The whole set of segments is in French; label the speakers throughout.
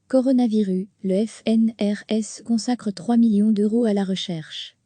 Speaker 1: Coronavirus, le FNRS consacre 3 millions d'euros à la recherche.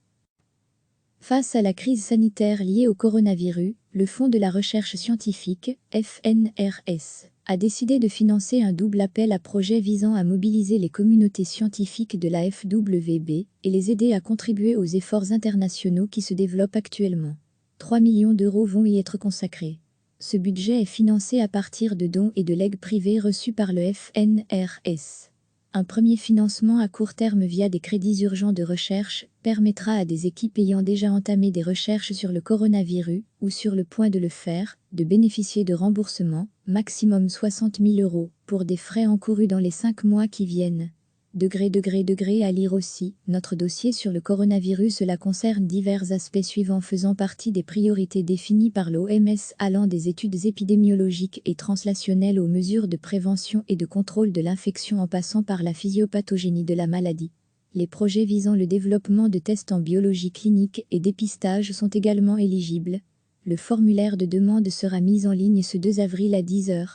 Speaker 1: Face à la crise sanitaire liée au coronavirus, le Fonds de la recherche scientifique, FNRS, a décidé de financer un double appel à projets visant à mobiliser les communautés scientifiques de la FWB et les aider à contribuer aux efforts internationaux qui se développent actuellement. 3 millions d'euros vont y être consacrés. Ce budget est financé à partir de dons et de legs privés reçus par le FNRS. Un premier financement à court terme via des crédits urgents de recherche permettra à des équipes ayant déjà entamé des recherches sur le coronavirus ou sur le point de le faire, de bénéficier de remboursements, maximum 60 000 € pour des frais encourus dans les 5 mois qui viennent. À lire aussi, notre dossier sur le coronavirus. Cela concerne divers aspects suivants faisant partie des priorités définies par l'OMS, allant des études épidémiologiques et translationnelles aux mesures de prévention et de contrôle de l'infection en passant par la physiopathogénie de la maladie. Les projets visant le développement de tests en biologie clinique et dépistage sont également éligibles. Le formulaire de demande sera mis en ligne ce 2 avril à 10 h.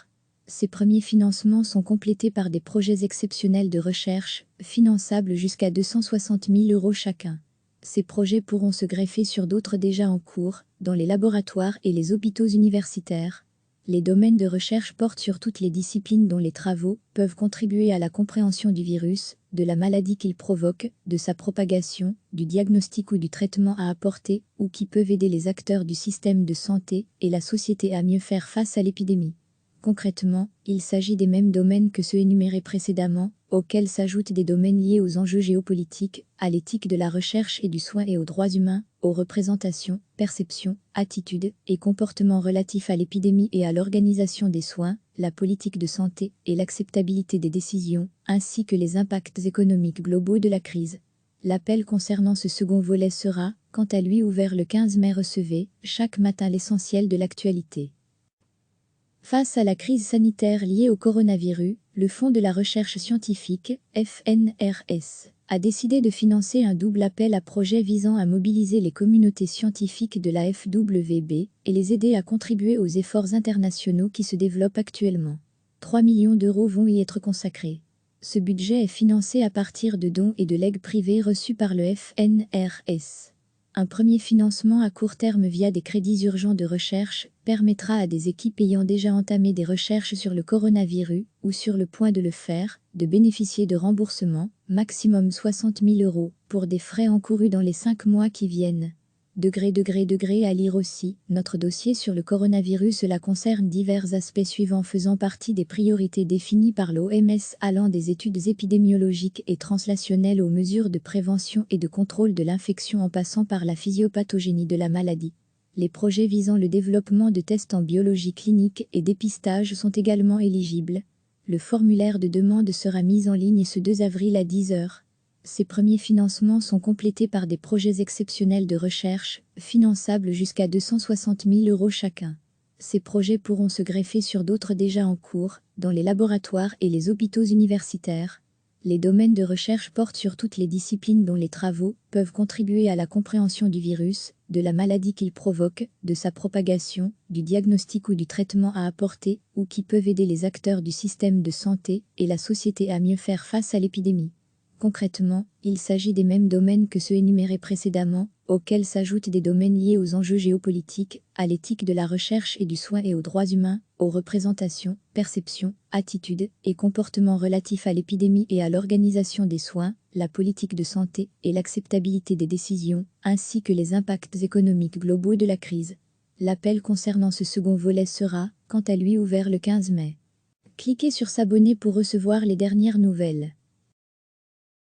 Speaker 1: Ces premiers financements sont complétés par des projets exceptionnels de recherche, finançables jusqu'à 260 000 € chacun. Ces projets pourront se greffer sur d'autres déjà en cours, dans les laboratoires et les hôpitaux universitaires. Les domaines de recherche portent sur toutes les disciplines dont les travaux peuvent contribuer à la compréhension du virus, de la maladie qu'il provoque, de sa propagation, du diagnostic ou du traitement à apporter, ou qui peuvent aider les acteurs du système de santé et la société à mieux faire face à l'épidémie. Concrètement, il s'agit des mêmes domaines que ceux énumérés précédemment, auxquels s'ajoutent des domaines liés aux enjeux géopolitiques, à l'éthique de la recherche et du soin et aux droits humains, aux représentations, perceptions, attitudes et comportements relatifs à l'épidémie et à l'organisation des soins, la politique de santé et l'acceptabilité des décisions, ainsi que les impacts économiques globaux de la crise. L'appel concernant ce second volet sera, quant à lui, ouvert le 15 mai. Recevez, chaque matin, l'essentiel de l'actualité. Face à la crise sanitaire liée au coronavirus, le Fonds de la recherche scientifique, FNRS, a décidé de financer un double appel à projets visant à mobiliser les communautés scientifiques de la FWB et les aider à contribuer aux efforts internationaux qui se développent actuellement. 3 millions d'euros vont y être consacrés. Ce budget est financé à partir de dons et de legs privés reçus par le FNRS. Un premier financement à court terme via des crédits urgents de recherche permettra à des équipes ayant déjà entamé des recherches sur le coronavirus ou sur le point de le faire, de bénéficier de remboursements, maximum 60 000 € pour des frais encourus dans les 5 mois qui viennent. À lire aussi, notre dossier sur le coronavirus. Cela concerne divers aspects suivants faisant partie des priorités définies par l'OMS, allant des études épidémiologiques et translationnelles aux mesures de prévention et de contrôle de l'infection en passant par la physiopathogénie de la maladie. Les projets visant le développement de tests en biologie clinique et dépistage sont également éligibles. Le formulaire de demande sera mis en ligne ce 2 avril à 10 h. Ces premiers financements sont complétés par des projets exceptionnels de recherche, finançables jusqu'à 260 000 € chacun. Ces projets pourront se greffer sur d'autres déjà en cours, dans les laboratoires et les hôpitaux universitaires. Les domaines de recherche portent sur toutes les disciplines dont les travaux peuvent contribuer à la compréhension du virus, de la maladie qu'il provoque, de sa propagation, du diagnostic ou du traitement à apporter, ou qui peuvent aider les acteurs du système de santé et la société à mieux faire face à l'épidémie. Concrètement, il s'agit des mêmes domaines que ceux énumérés précédemment, auxquels s'ajoutent des domaines liés aux enjeux géopolitiques, à l'éthique de la recherche et du soin et aux droits humains, aux représentations, perceptions, attitudes et comportements relatifs à l'épidémie et à l'organisation des soins, la politique de santé et l'acceptabilité des décisions, ainsi que les impacts économiques globaux de la crise. L'appel concernant ce second volet sera, quant à lui, ouvert le 15 mai. Cliquez sur s'abonner pour recevoir les dernières nouvelles.